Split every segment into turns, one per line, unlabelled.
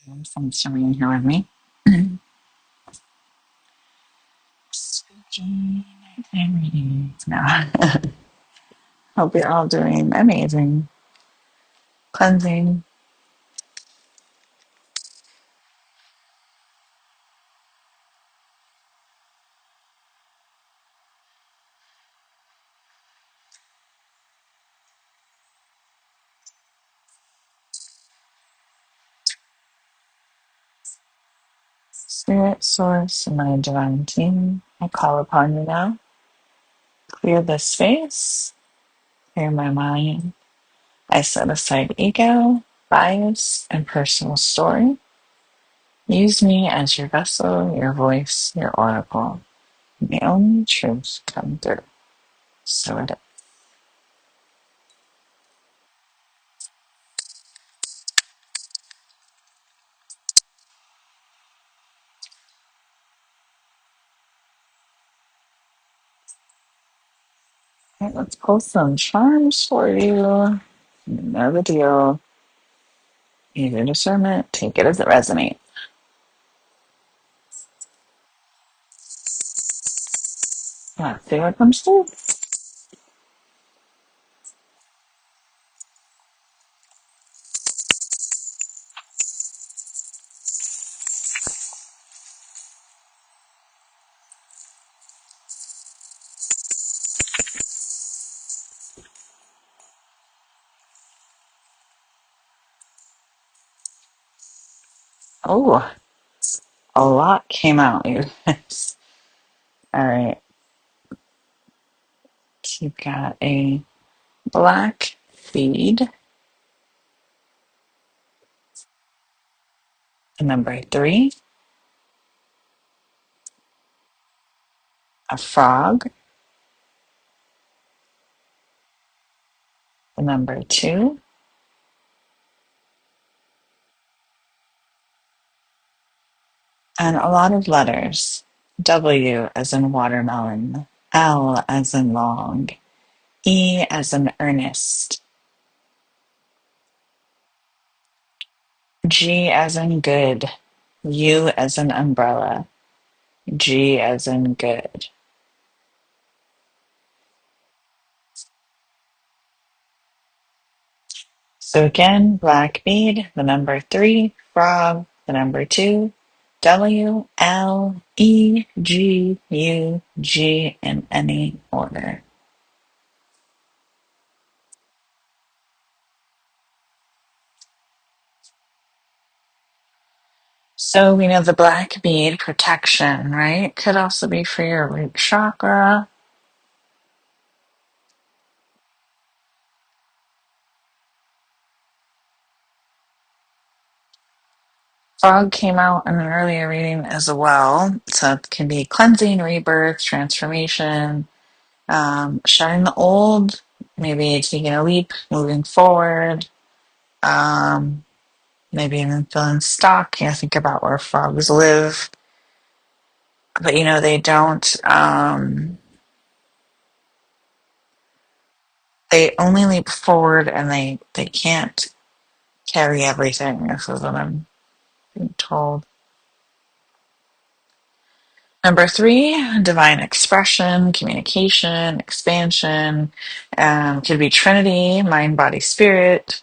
Someone's coming in here with me. Spooky nighttime readings now. Hope you're all doing amazing. Cleansing. Spirit, source, and my divine team, I call upon you now. Clear the space. Clear my mind. I set aside ego, bias, and personal story. Use me as your vessel, your voice, your oracle. The only truth come through. So it is. Right, let's pull some charms for you. You know the deal. Use your discernment. Take it as it resonates. Let's see what comes through. Oh, a lot came out, you guys. All right. So you've got a black bead, a number 3, a frog, the number 2, and a lot of letters. W as in watermelon, L as in long, E as in earnest, G as in good, U as in umbrella, G as in good. So again, black bead, the number 3, frog, the number 2, W, L, E, G, U, G in any order. So we know the black bead protection, right? Could also be for your root chakra. Frog came out in an earlier reading as well. So it can be cleansing, rebirth, transformation, shedding the old, maybe taking a leap, moving forward, um, maybe even feeling stuck. Think about where frogs live. But they don't, they only leap forward and they can't carry everything. This is what I'm being told. Number 3, divine expression, communication, expansion. Could be Trinity, mind, body, spirit.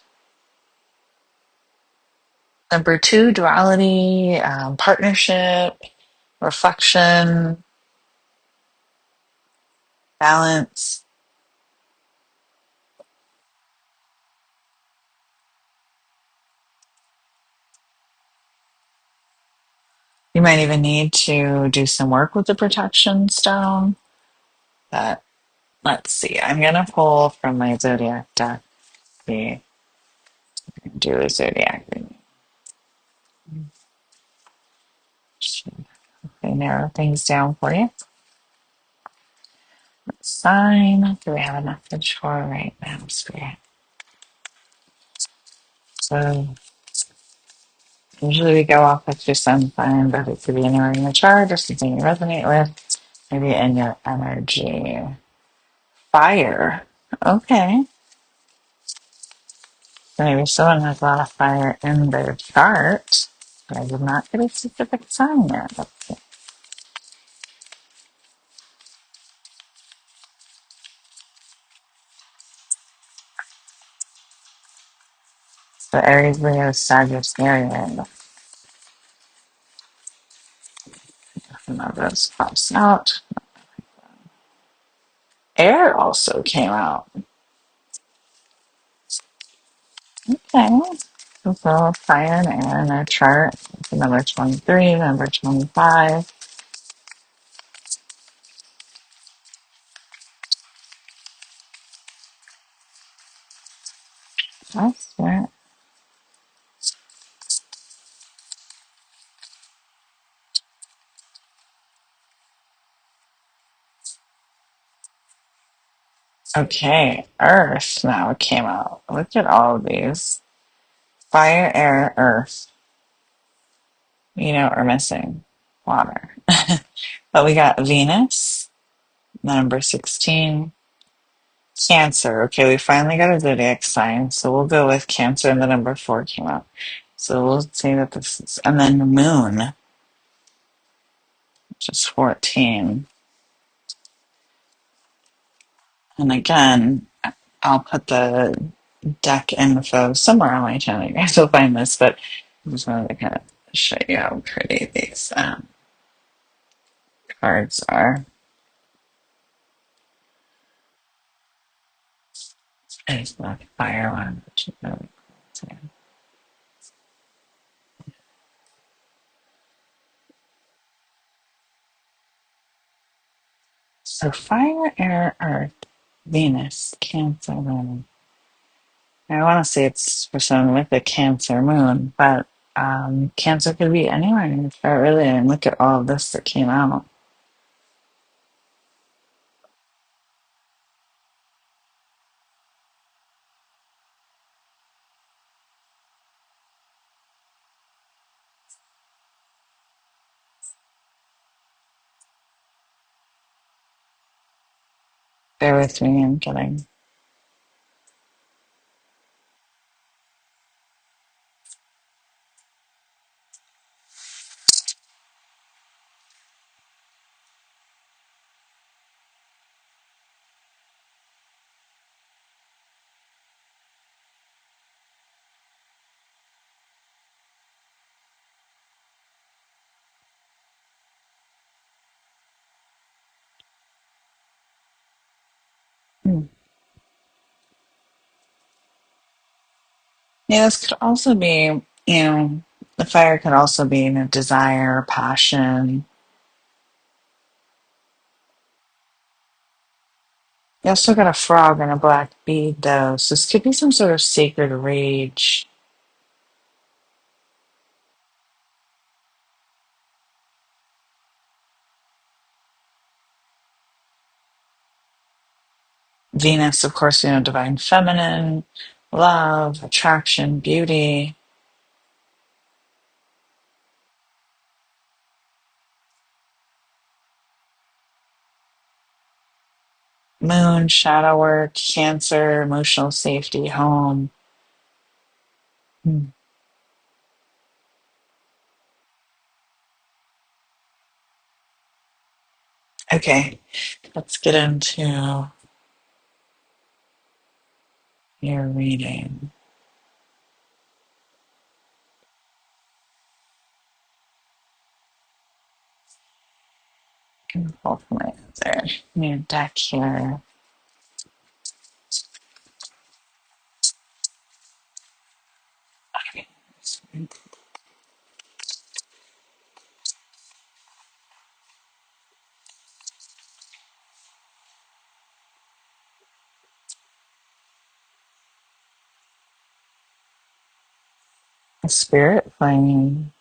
Number 2, duality, partnership, reflection, balance. You might even need to do some work with the protection stone. But let's see. I'm going to pull from my zodiac deck. See, do a zodiac reading. Should hopefully narrow things down for you. Sign. Do we have a message for right now, Spirit? So usually we go off with your sun sign, but it could be anywhere in the chart or something you resonate with. Maybe in your energy. Fire. Okay. So maybe someone has a lot of fire in their chart. But I did not get a specific sign yet. The Aries, Leo, Sagittarius. None of those pops out. Air also came out. Okay. So fire and air in our chart. Number 23, number 25. That's it. Okay, Earth now came out. Look at all of these. Fire, air, earth. You know what we're missing? Water. But we got Venus, number 16. Cancer. Okay, we finally got a zodiac sign, so we'll go with Cancer, and the number 4 came out. So we'll say that this is, and then the moon, which is 14. And again, I'll put the deck info somewhere on my channel. You guys will find this, but I just wanted to kind of show you how pretty these cards are. There's the fire one, which is really cool too. So fire, air, earth, Venus, Cancer, moon. I want to say it's for someone with a Cancer moon, but Cancer could be anywhere in your chart, really. And look at all of this that came out. Bear with me, I'm getting. Hmm. Yeah, this could also be, the fire could also be desire, passion. You also got a frog and a black bead, though. So this could be some sort of sacred rage. Venus, of course, divine feminine, love, attraction, beauty. Moon, shadow work, Cancer, emotional safety, home. Hmm. Okay, let's get into your reading. Can pull from my other new deck here. Okay. A spirit plane.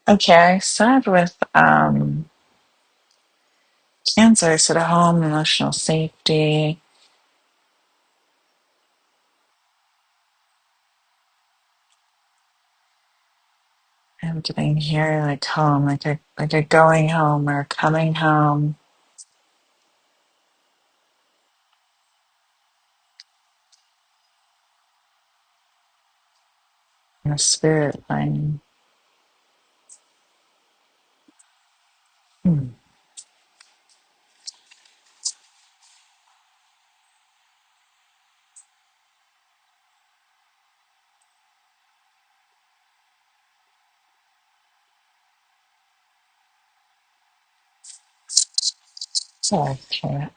Okay, I started with Cancer, so the home, emotional safety. I'm getting here like home, like a going home or coming home. the spirit line. Hmm. So I can't.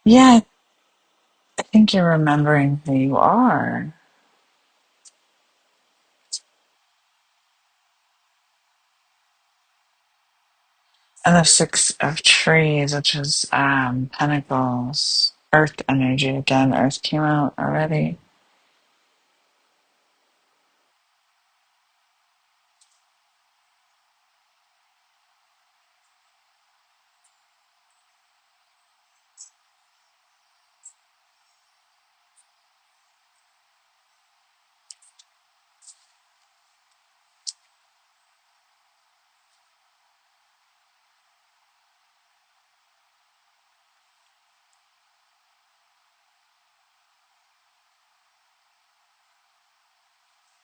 Yeah, I think you're remembering who you are. And the Six of Trees, which is Pentacles, Earth energy again. Earth came out already.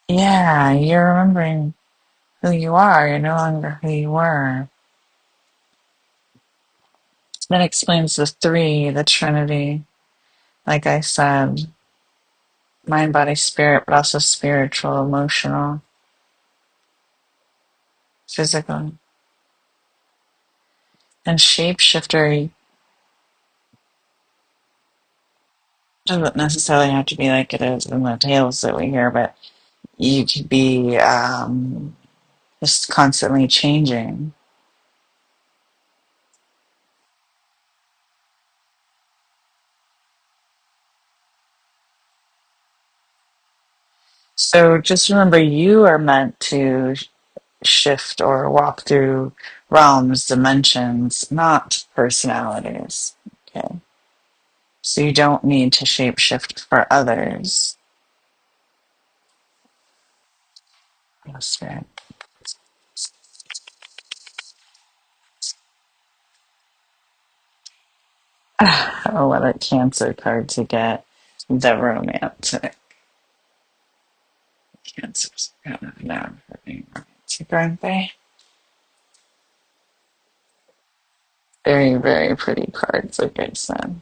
Yeah, you're remembering who you are. You're no longer who you were. That explains the three, the Trinity. Like I said, mind, body, spirit, but also spiritual, emotional, physical. And shapeshifter doesn't necessarily have to be like it is in the tales that we hear, but you could be just constantly changing. So just remember, you are meant to shift or walk through realms, dimensions, not personalities. Okay. So you don't need to shapeshift for others. That's right. Oh, what a Cancer card to get. The romantic. Cancers kind of known for being romantic, aren't they? Very, very pretty cards, like I said.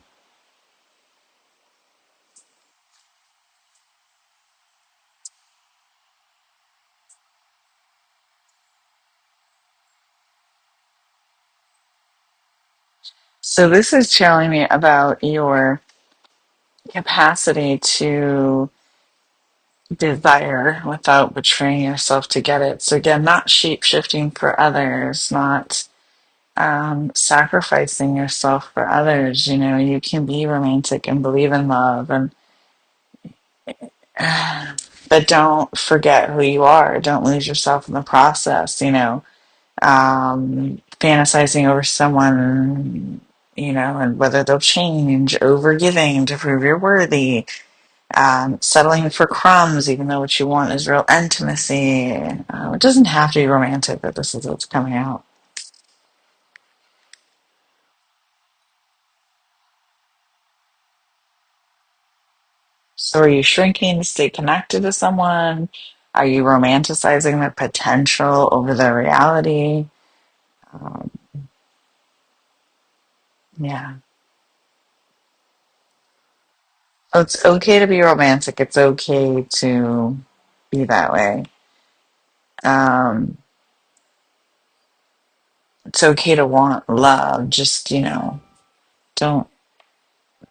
So this is telling me about your capacity to desire without betraying yourself to get it. So again, not shape shifting for others, not sacrificing yourself for others. You know, you can be romantic and believe in love, and but don't forget who you are. Don't lose yourself in the process. You know, fantasizing over someone, you know, and whether they'll change, over giving to prove you're worthy, settling for crumbs, even though what you want is real intimacy. It doesn't have to be romantic, but this is what's coming out. So, are you shrinking to stay connected to someone? Are you romanticizing the potential over the reality? Um, yeah. So it's okay to be romantic. It's okay to be that way. Um, it's okay to want love. Just, you know, don't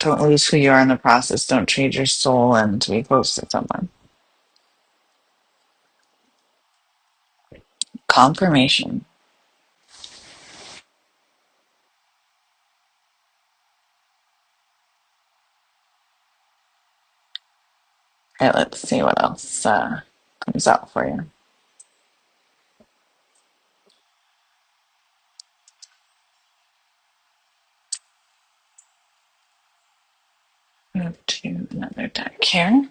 don't lose who you are in the process. Don't trade your soul in to be close to someone. Confirmation. Okay, let's see what else comes out for you. Move to another deck here.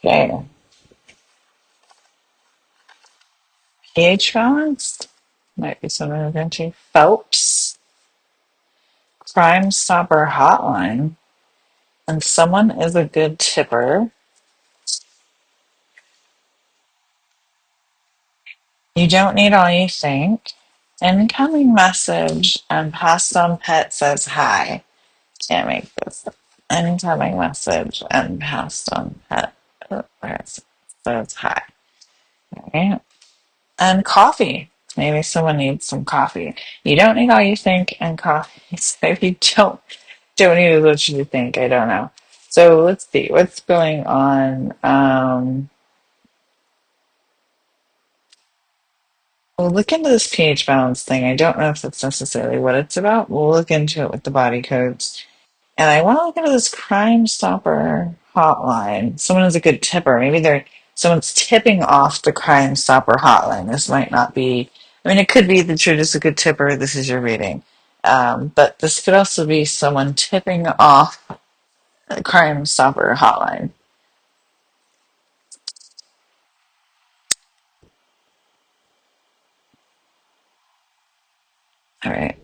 Okay. pH balanced. Might be something we're going to. Phelps. Crime Stopper Hotline. And someone is a good tipper. You don't need all you think. Incoming message and passed on pet says hi. Can't make this. Incoming message and passed on pet says hi. Right? And coffee. Maybe someone needs some coffee. You don't need all you think and coffee. So if you don't need as much as you think, I don't know. So let's see what's going on. We'll look into this pH balance thing. I don't know if that's necessarily what it's about. We'll look into it with the body codes. And I want to look into this Crime Stopper hotline. Someone is a good tipper. Maybe someone's tipping off the Crime Stopper hotline. This might not be. I mean, it could be that you're just a good tipper. This is your reading, but this could also be someone tipping off the Crime Stopper hotline. All right.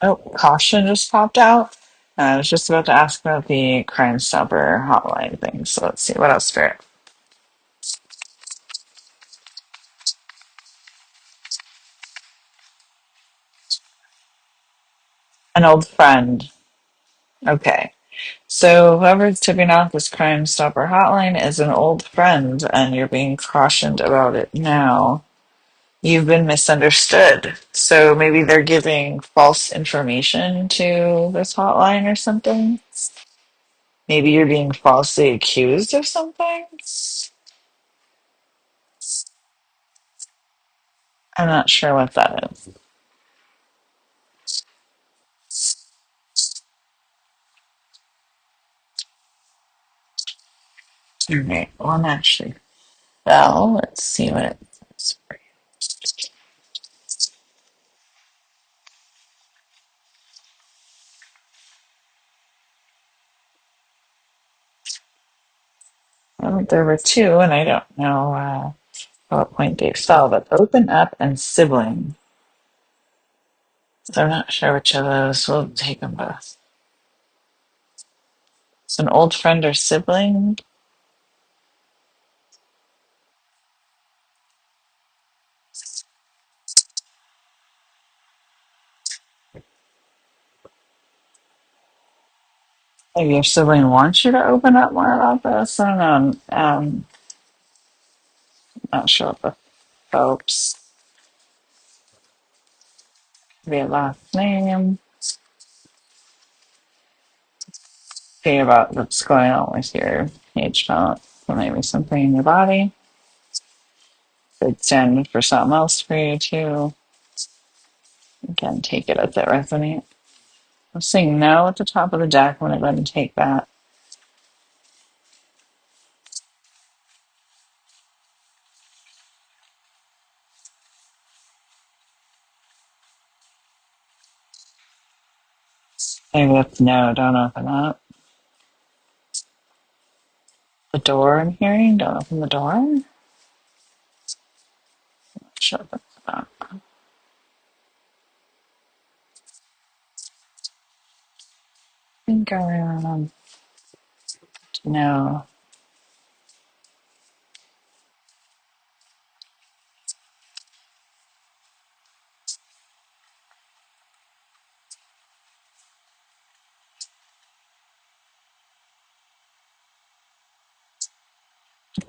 Oh, caution just popped out. I was just about to ask about the Crime Stopper hotline thing. So let's see what else, Spirit. An old friend. Okay. So whoever's tipping off this Crime Stopper hotline is an old friend, and you're being cautioned about it now. You've been misunderstood. So maybe they're giving false information to this hotline or something. Maybe you're being falsely accused of something. I'm not sure what that is. All right. Well, actually, well, let's see what it says. Well, there were two, and I don't know what point they fell, but open up and sibling. So I'm not sure which of those. We'll take them both. It's an old friend or sibling. Maybe your sibling wants you to open up more about this. I don't know. Not sure what the folks. Be a last name. See about what's going on with your age count. So maybe something in your body. Could stand for something else for you too. Again, take it as it resonates. I'm saying no at the top of the deck. I'm going to go ahead and take that. Maybe that's no. Don't open up. The door I'm hearing. Don't open the door. Not sure what that's about. Think around. No.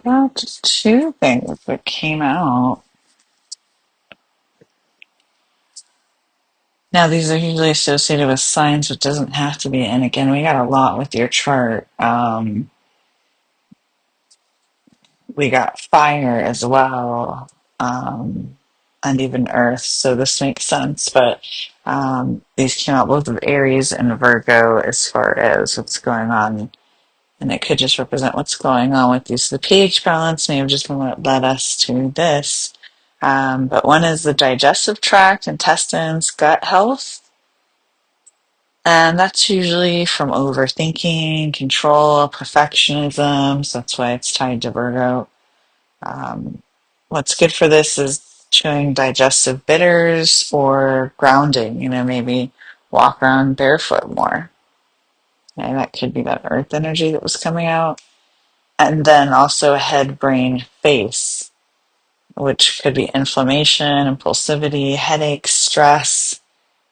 Well, just two things that came out. Now, these are usually associated with signs, which doesn't have to be. And again, we got a lot with your chart. We got fire as well, um, and even earth. So this makes sense. But these came out both of Aries and Virgo as far as what's going on. And it could just represent what's going on with these. The pH balance may have just been what led us to this. But one is the digestive tract, intestines, gut health. And that's usually from overthinking, control, perfectionism. So that's why it's tied to Virgo. Um, what's good for this is chewing digestive bitters or grounding, maybe walk around barefoot more. And that could be that earth energy that was coming out. And then also head, brain, face, which could be inflammation, impulsivity, headaches, stress.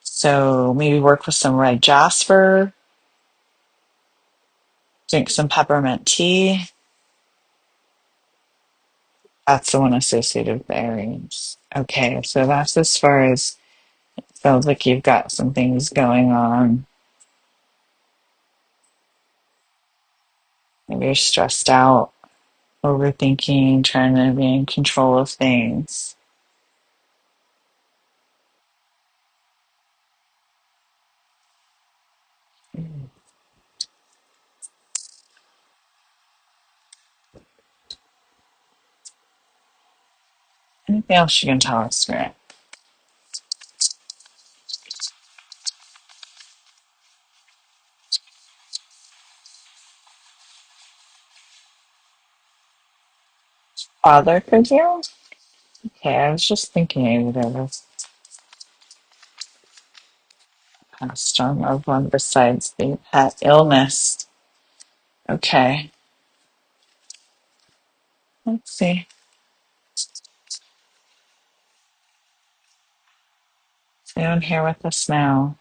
So maybe work with some red jasper, drink some peppermint tea. That's the one associated with Aries. Okay, so that's as far as sounds like you've got some things going on. Maybe you're stressed out, overthinking, trying to be in control of things. Anything else you can tell us, Spirit? Father figure? Okay, I was just thinking maybe there was a strong loved one besides the pet illness. Okay, let's see. Is anyone here with us now?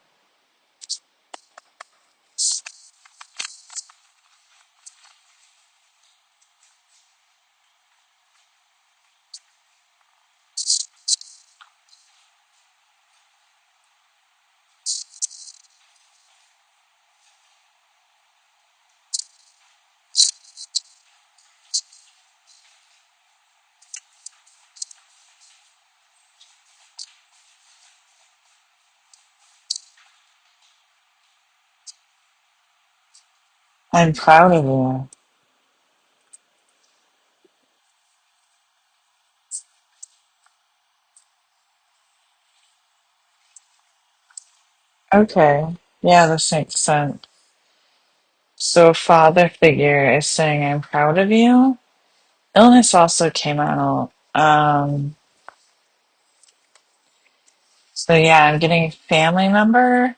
I'm proud of you. Okay, yeah, this makes sense. So, father figure is saying, I'm proud of you. Illness also came out. So, yeah, I'm getting family member,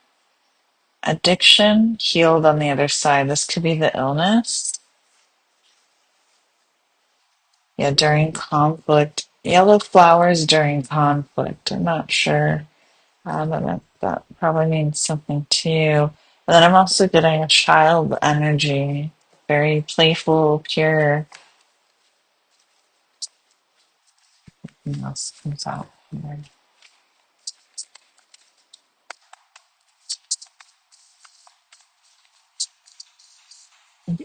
addiction, healed on the other side. This could be the illness. Yeah, during conflict. Yellow flowers during conflict. I'm not sure. But that probably means something to you. And then I'm also getting a child energy, very playful, pure. What else comes out here?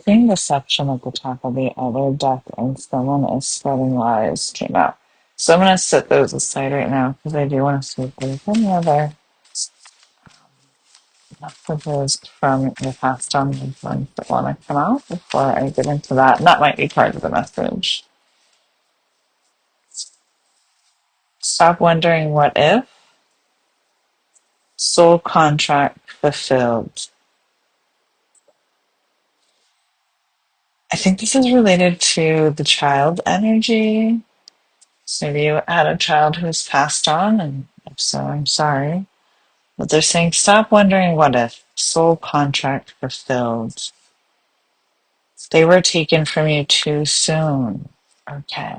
Being deception at the top of the other deck and someone is spreading lies came out. So I'm going to set those aside right now because I do want to see if there's any other messages from your past on these ones that want to come out before I get into that. And that might be part of the message. Stop wondering what if. Soul contract fulfilled. I think this is related to the child energy. So maybe you had a child who's passed on, and if so, I'm sorry. But they're saying, stop wondering what if. Soul contract fulfilled. They were taken from you too soon. Okay.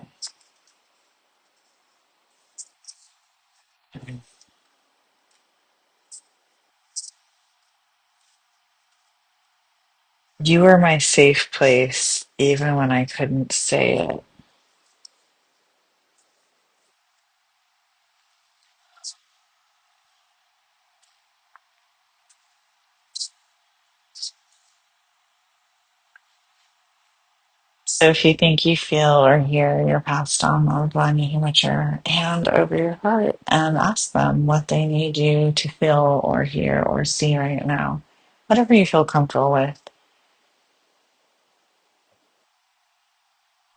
You were my safe place, even when I couldn't say it. So if you think you feel or hear your past on loved one, you can put your hand over your heart and ask them what they need you to feel or hear or see right now. Whatever you feel comfortable with.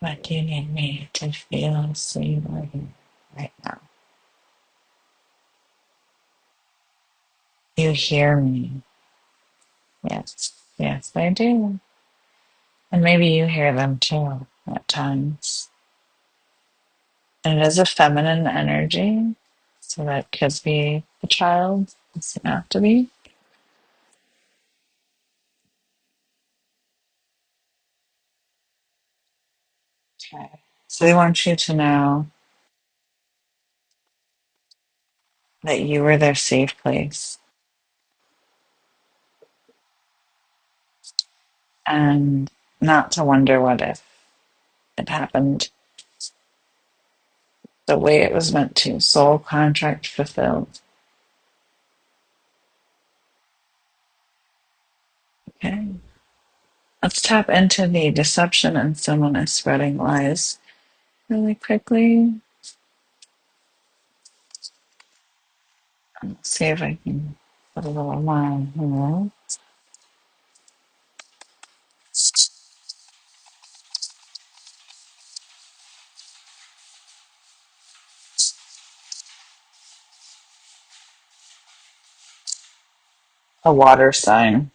What do you need me to feel, see, or hear right now? You hear me. Yes, yes, I do. And maybe you hear them too at times. And it is a feminine energy, so that could be the child. It doesn't have to be. Okay. So they want you to know that you were their safe place and not to wonder what if it happened the way it was meant to. Soul contract fulfilled. Okay. Let's tap into the deception and someone is spreading lies really quickly. Let's see if I can put a little line here. A water sign.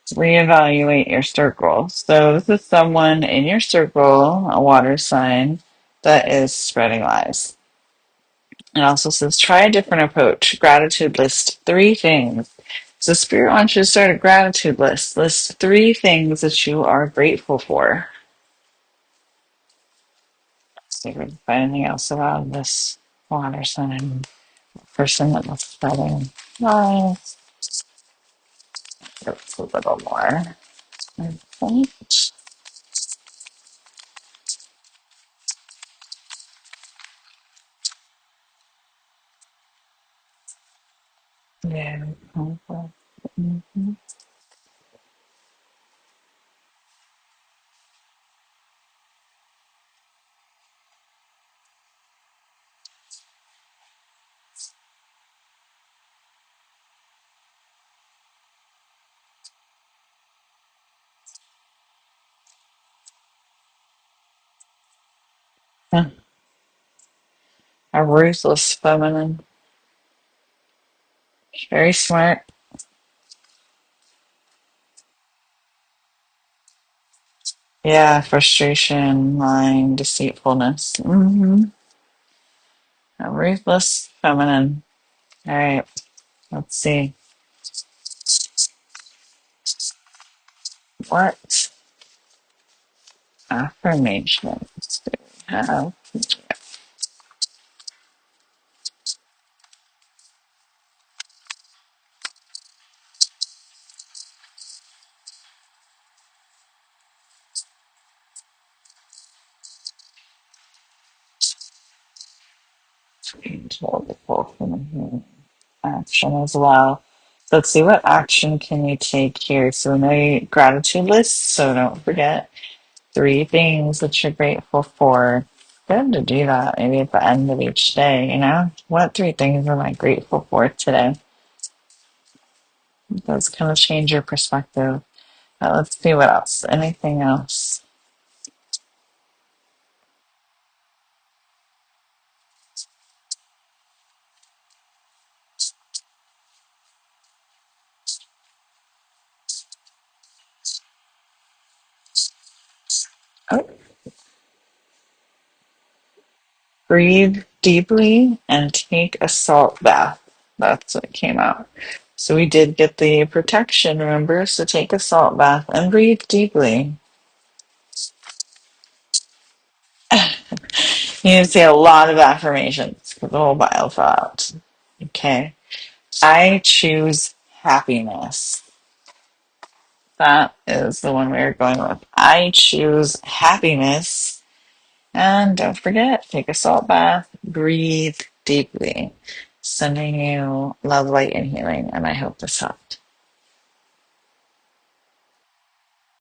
Reevaluate your circle. So this is someone in your circle, a water sign, that is spreading lies. It also says try a different approach. Gratitude list three things. So Spirit wants you to start a gratitude list. List three things that you are grateful for. Let's see if we can find anything else about this water sign person that was spreading lies. It's a little more. I think. Yeah. Mhm. A ruthless feminine. Very smart. Yeah, frustration, lying, deceitfulness. A ruthless feminine. All right, let's see. What affirmations do we have? Multiple feminine action as well. Let's see, what action can you take here? So we know gratitude list, so don't forget three things that you're grateful for. Good to do that maybe at the end of each day, you know? What three things am I grateful for today? It does kind of change your perspective. Let's see what else. Anything else? Oh, breathe deeply and take a salt bath. That's what came out. So we did get the protection, remember? So take a salt bath and breathe deeply. You need to say a lot of affirmations for the whole bio fell out. Okay. I choose happiness. That is the one we are going with. I choose happiness. And don't forget, take a salt bath, breathe deeply. Sending you love, light, and healing. And I hope this helped.